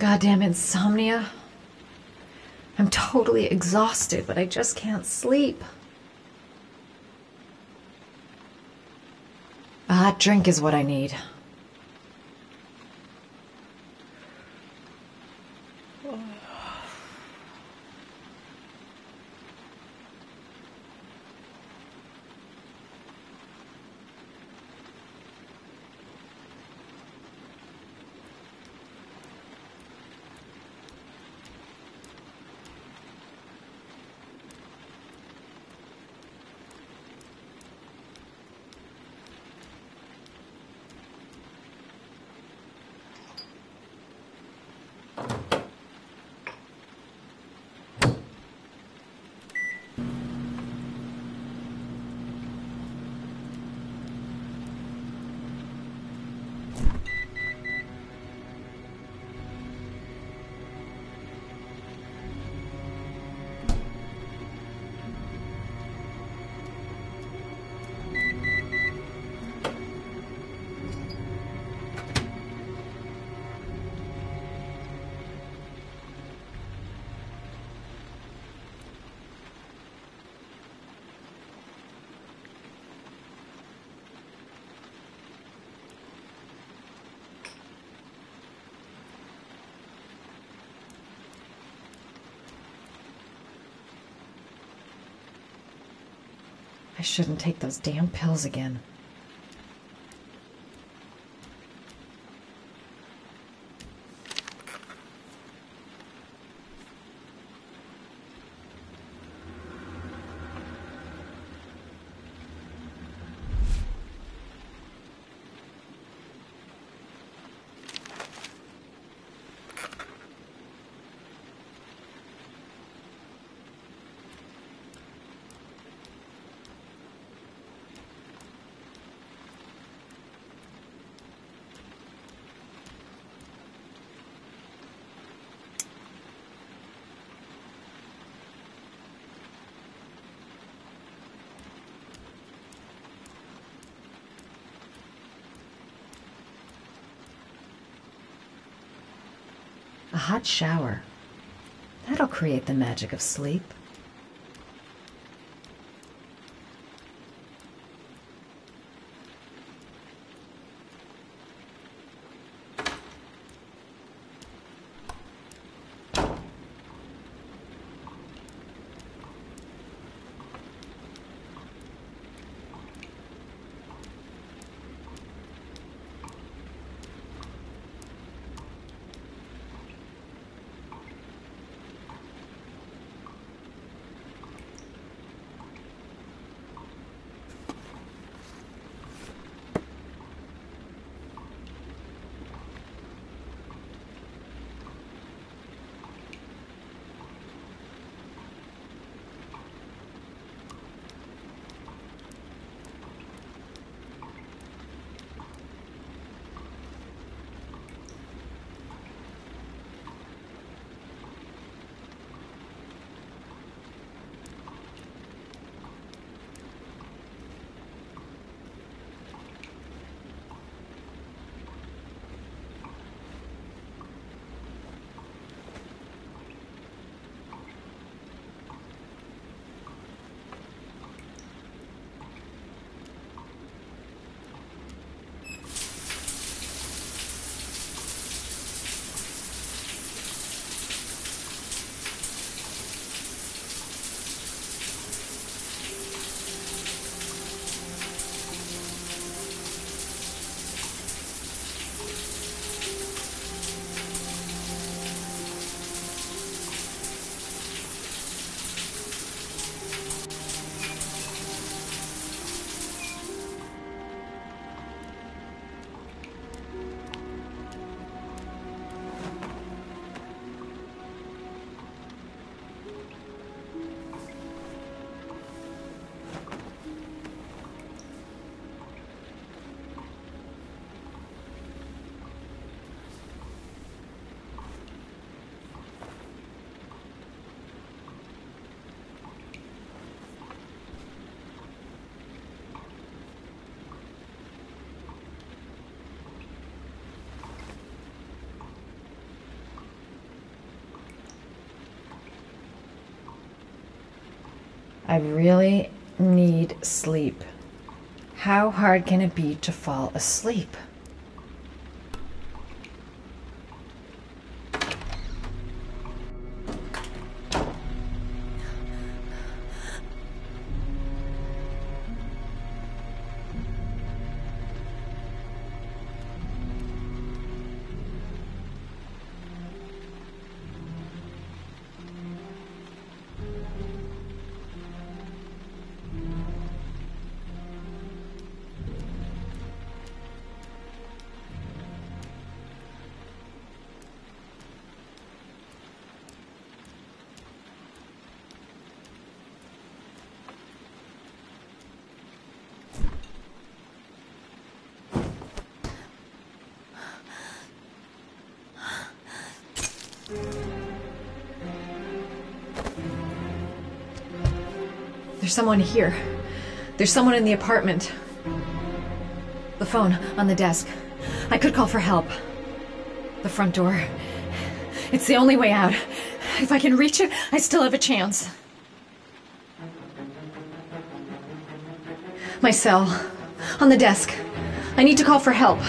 Goddamn insomnia. I'm totally exhausted, but I just can't sleep. A hot drink is what I need. I shouldn't take those damn pills again. A hot shower. That'll create the magic of sleep. I really need sleep. How hard can it be to fall asleep? There's someone here. There's someone in the apartment. The phone on the desk. I could call for help. The front door. It's the only way out. If I can reach it, I still have a chance. My cell. On the desk. I need to call for help.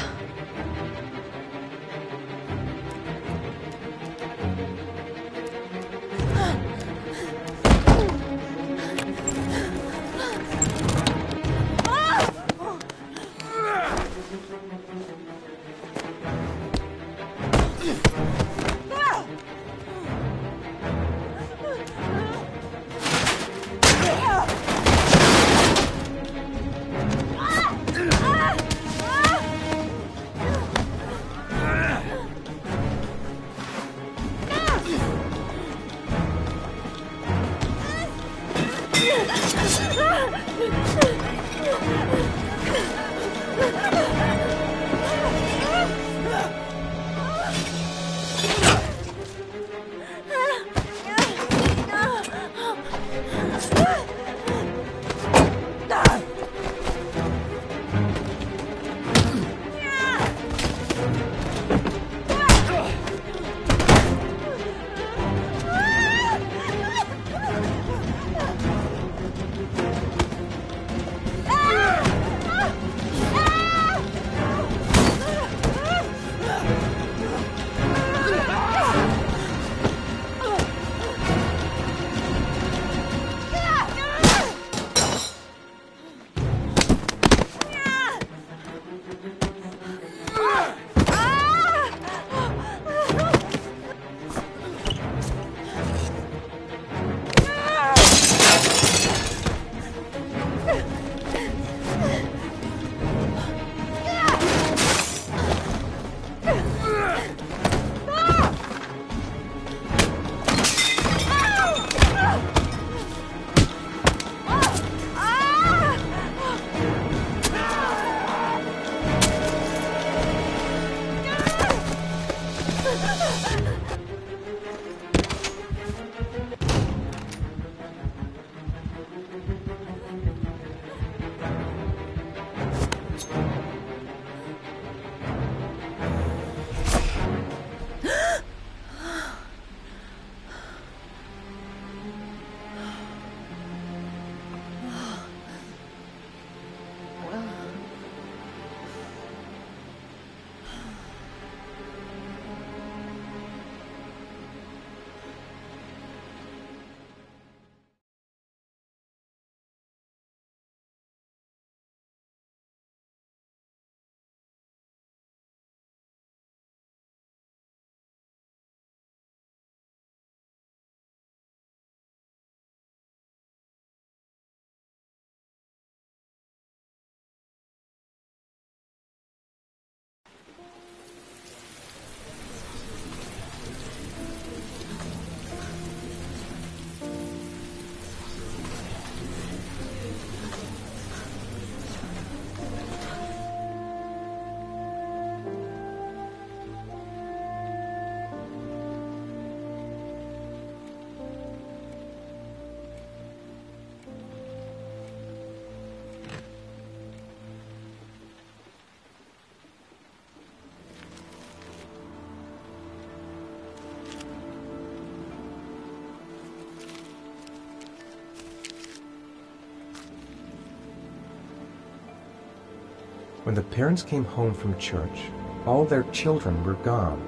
When the parents came home from church, all their children were gone.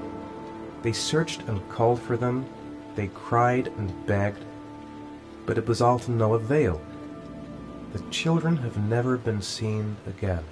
They searched and called for them, they cried and begged, but it was all to no avail. The children have never been seen again.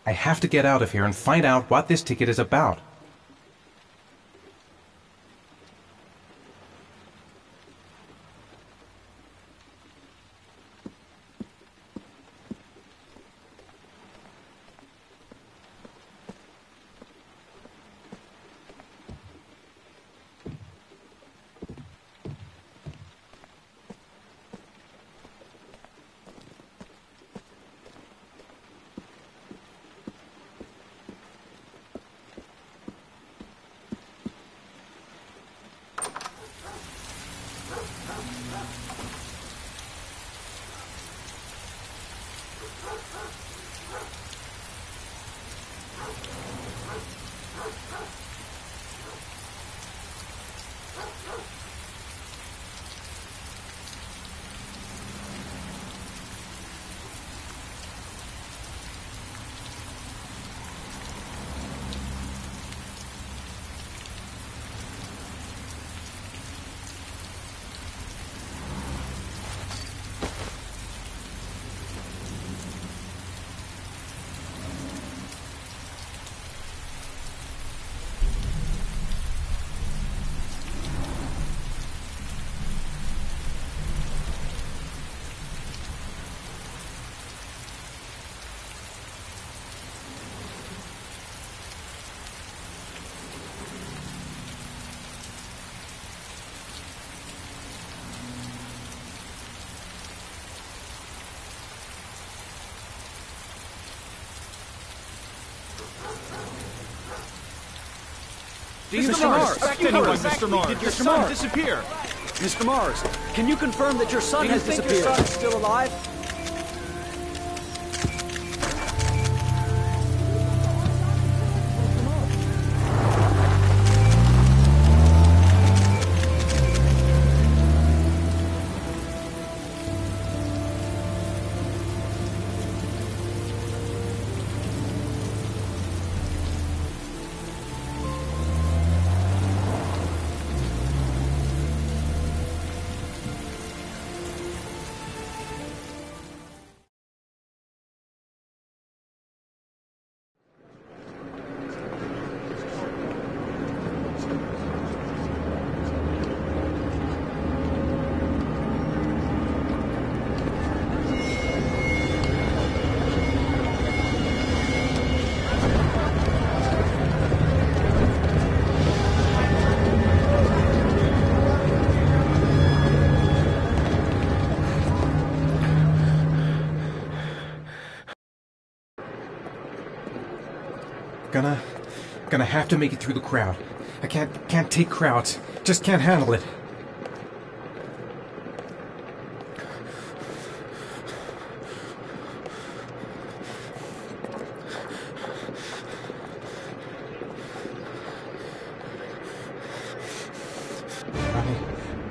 I have to get out of here and find out what this ticket is about. Mr. Mars, Mr. Mars, did your son disappear? Mr. Mars, can you confirm that your son has disappeared? Do you think your son is still alive? Gonna have to make it through the crowd. I can't take crowds. Just can't handle it.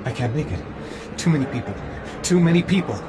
I can't make it. Too many people. Too many people.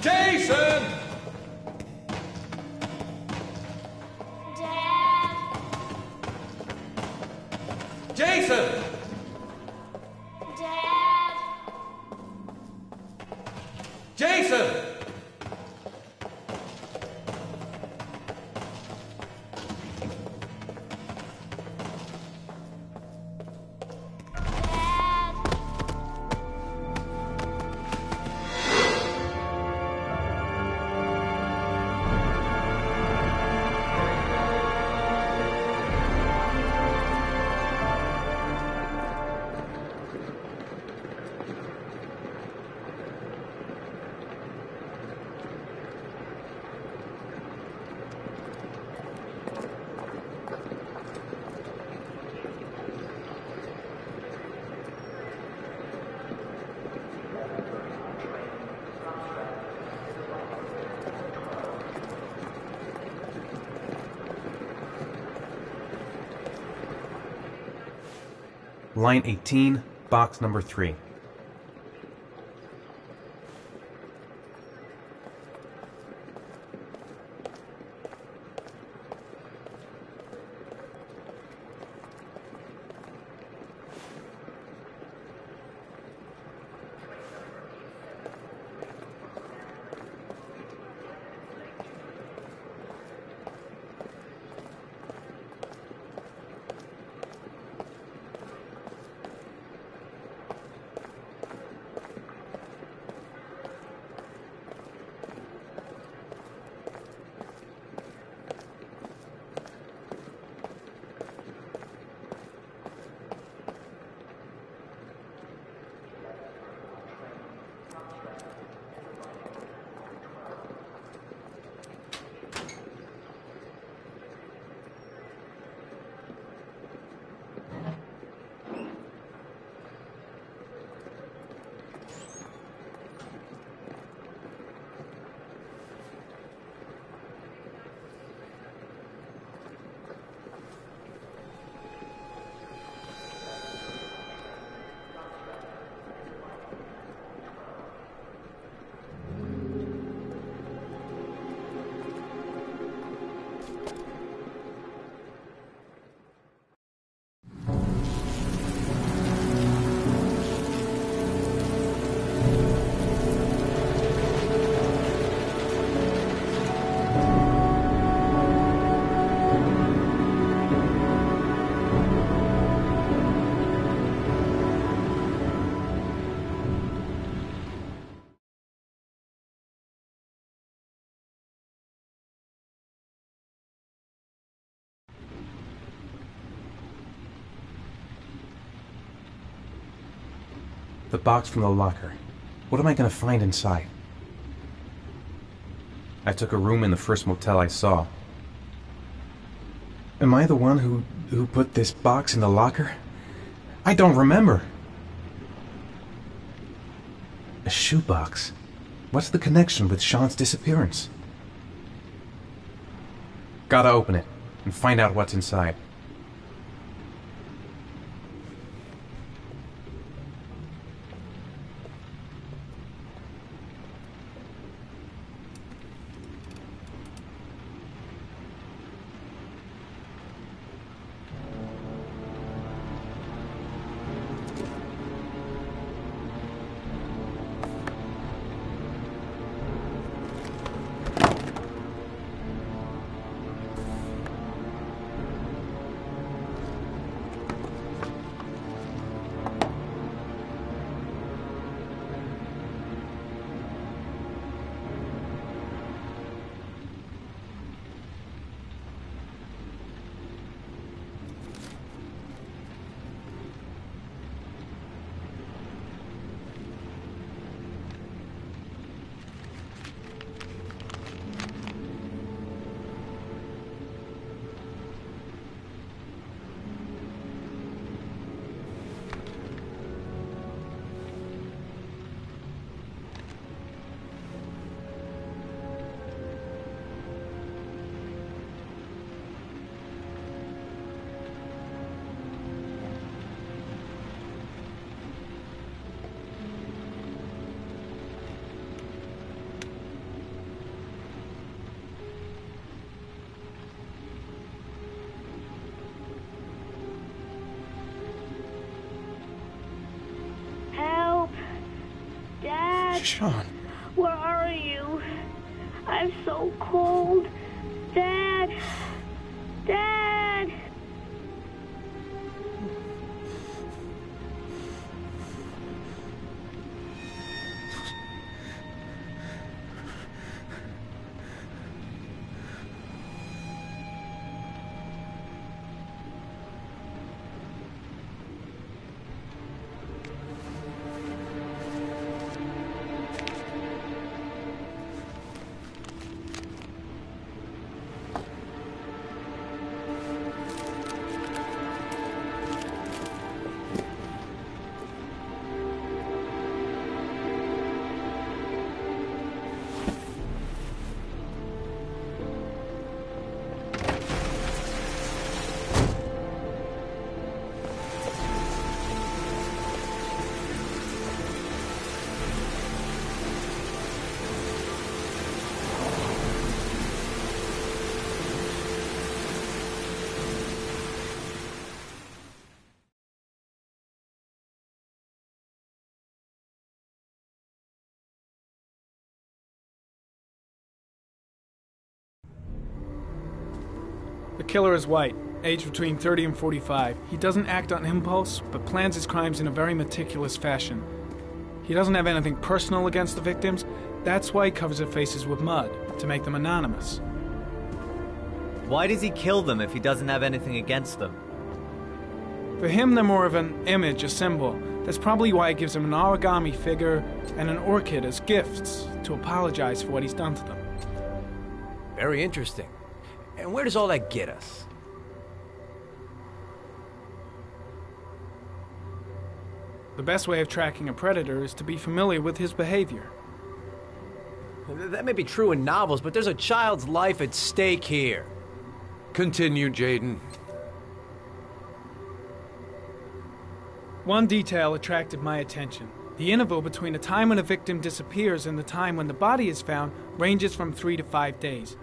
Jason! Dad! Jason! Dad! Jason! Dad! Line 18, box number 3. The box from the locker. What am I going to find inside? I took a room in the first motel I saw. Am I the one who put this box in the locker? I don't remember. A shoebox. What's the connection with Sean's disappearance? Gotta open it and find out what's inside. Sean. Where are you? I'm so cold. Dad! Dad! The killer is white, aged between 30 and 45. He doesn't act on impulse, but plans his crimes in a very meticulous fashion. He doesn't have anything personal against the victims. That's why he covers their faces with mud, to make them anonymous. Why does he kill them if he doesn't have anything against them? For him, they're more of an image, a symbol. That's probably why he gives them an origami figure and an orchid as gifts to apologize for what he's done to them. Very interesting. And where does all that get us? The best way of tracking a predator is to be familiar with his behavior. That may be true in novels, but there's a child's life at stake here. Continue, Jaden. One detail attracted my attention. The interval between the time when a victim disappears and the time when the body is found ranges from 3 to 5 days.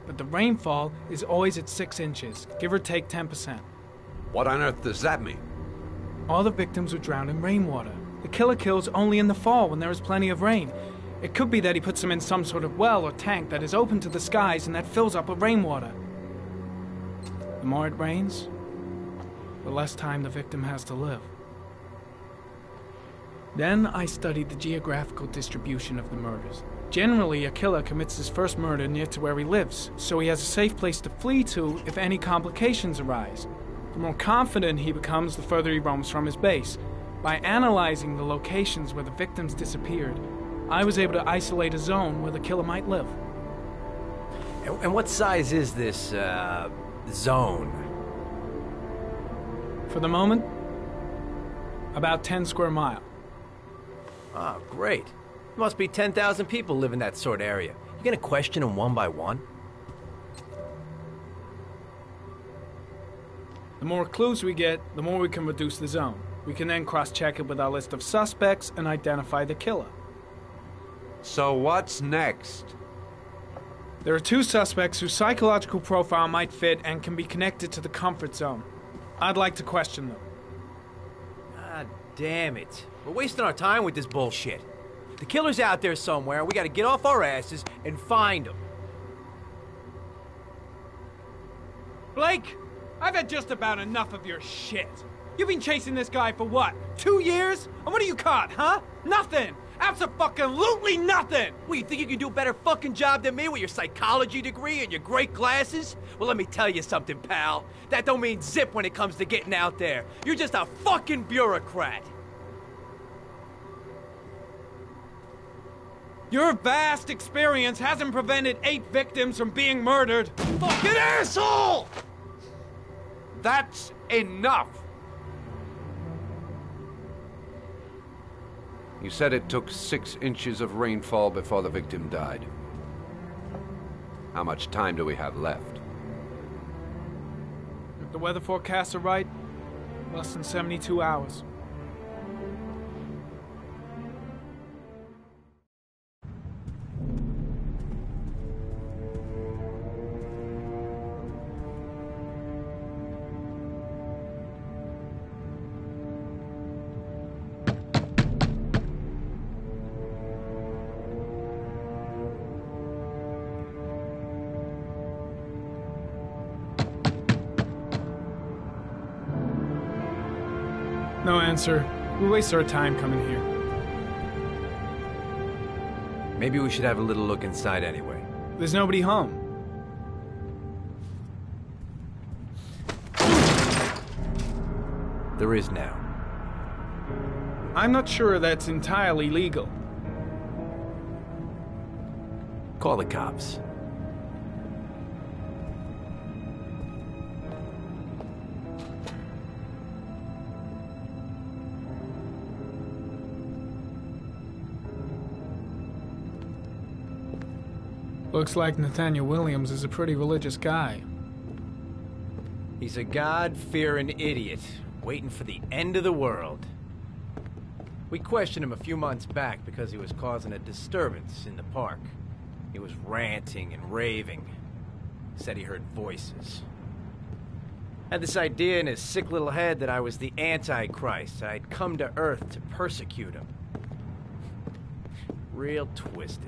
But the rainfall is always at 6 inches, give or take 10%. What on earth does that mean? All the victims were drowned in rainwater. The killer kills only in the fall when there is plenty of rain. It could be that he puts them in some sort of well or tank that is open to the skies and that fills up with rainwater. The more it rains, the less time the victim has to live. Then I studied the geographical distribution of the murders. Generally, a killer commits his first murder near to where he lives, so he has a safe place to flee to if any complications arise. The more confident he becomes, the further he roams from his base. By analyzing the locations where the victims disappeared, I was able to isolate a zone where the killer might live. And what size is this, zone? For the moment, about 10 square miles. Ah, great. There must be 10,000 people live in that sort of area. You gonna question them one by one? The more clues we get, the more we can reduce the zone. We can then cross-check it with our list of suspects and identify the killer. So what's next? There are 2 suspects whose psychological profile might fit and can be connected to the comfort zone. I'd like to question them. Ah, damn it. We're wasting our time with this bullshit. The killer's out there somewhere, and we gotta get off our asses and find him. Blake, I've had just about enough of your shit. You've been chasing this guy for what, 2 years? And what are you caught, huh? Nothing! Abso-fucking-lutely nothing! What, you think you can do a better fucking job than me with your psychology degree and your great glasses? Well, let me tell you something, pal. That don't mean zip when it comes to getting out there. You're just a fucking bureaucrat. Your vast experience hasn't prevented 8 victims from being murdered. Fucking asshole! That's enough! You said it took 6 inches of rainfall before the victim died. How much time do we have left? If the weather forecasts are right, less than 72 hours. No answer. We waste our time coming here. Maybe we should have a little look inside anyway. There's nobody home. There is now. I'm not sure that's entirely legal. Call the cops. Looks like Nathaniel Williams is a pretty religious guy. He's a God-fearing idiot, waiting for the end of the world. We questioned him a few months back because he was causing a disturbance in the park. He was ranting and raving. Said he heard voices. Had this idea in his sick little head that I was the Antichrist. I'd come to Earth to persecute him. Real twisted.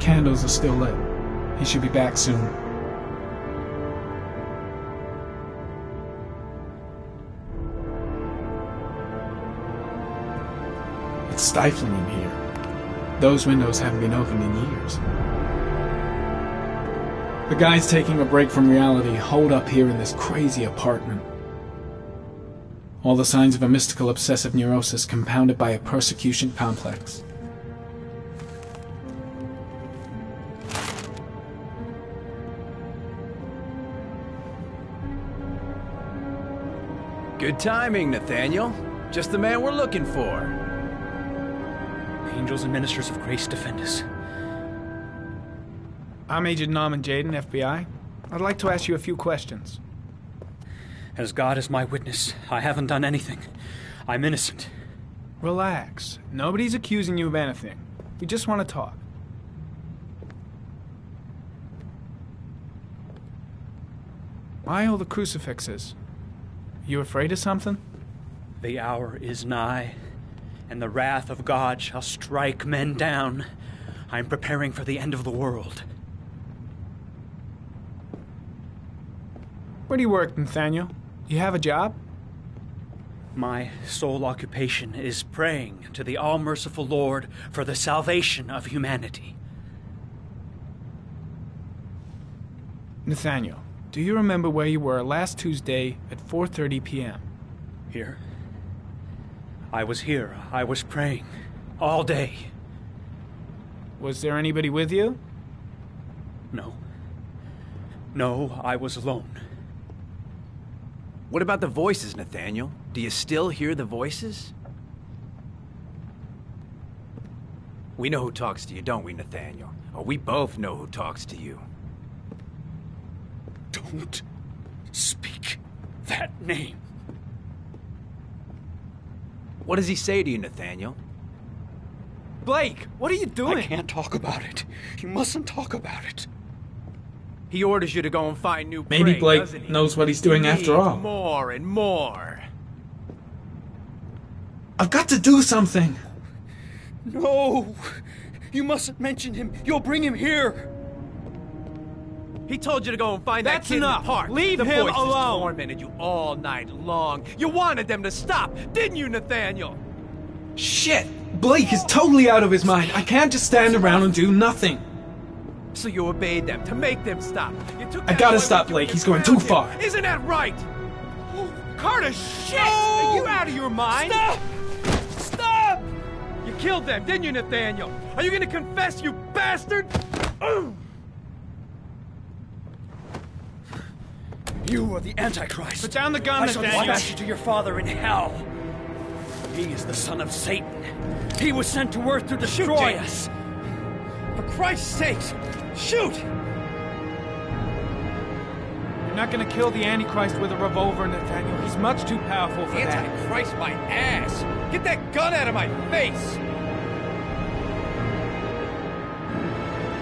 Candles are still lit. He should be back soon. It's stifling in here. Those windows haven't been opened in years. The guy's taking a break from reality, holed up here in this crazy apartment. All the signs of a mystical obsessive neurosis compounded by a persecution complex. Good timing, Nathaniel. Just the man we're looking for. Angels and ministers of grace defend us. I'm Agent Norman Jaden, FBI. I'd like to ask you a few questions. As God is my witness, I haven't done anything. I'm innocent. Relax. Nobody's accusing you of anything. We just want to talk. Why all the crucifixes? You afraid of something? The hour is nigh, and the wrath of God shall strike men down. I'm preparing for the end of the world. Where do you work, Nathaniel? You have a job? My sole occupation is praying to the all-merciful Lord for the salvation of humanity. Nathaniel, do you remember where you were last Tuesday at 4:30 p.m.? Here? I was here. I was praying. All day. Was there anybody with you? No. No, I was alone. What about the voices, Nathaniel? Do you still hear the voices? We know who talks to you, don't we, Nathaniel? Or we both know who talks to you. Don't speak that name. What does he say to you, Nathaniel? Blake, what are you doing? I can't talk about it. You mustn't talk about it. He orders you to go and find new prey, Maybe Blake doesn't he? knows what he's doing He after needs all. More and more. I've got to do something! No! You mustn't mention him. You'll bring him here. He told you to go and find That's that kid enough. in the park. Leave the him voices alone. tormented you all night long. You wanted them to stop, didn't you, Nathaniel? Shit! Blake is totally out of his mind. I can't just stand around and do nothing. So you obeyed them to make them stop. You took I that gotta boy stop with you Blake. and He's you going too found him. far. Isn't that right? Carter, shit! Are you out of your mind? Stop! Stop! You killed them, didn't you, Nathaniel? Are you gonna confess, you bastard? You are the Antichrist. Put down the gun, I shall Nathaniel. dispatch you to your father in hell. He is the son of Satan. He was sent to earth to destroy us. For Christ's sakes, shoot! You're not gonna kill the Antichrist with a revolver, Nathaniel. He's much too powerful for that. Antichrist, my ass! Get that gun out of my face!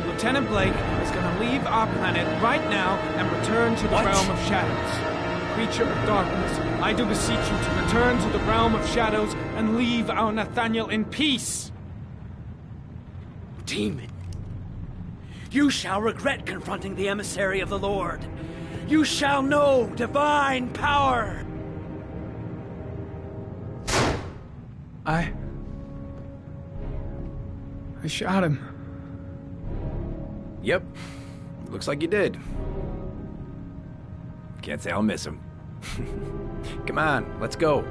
Lieutenant Blake is gonna leave our planet right now and return to the What? realm of shadows. Creature of darkness, I do beseech you to return to the realm of shadows and leave our Nathaniel in peace. Demon, you shall regret confronting the emissary of the Lord. You shall know divine power. I shot him. Yep. Looks like you did. Can't say I'll miss him. Come on, let's go.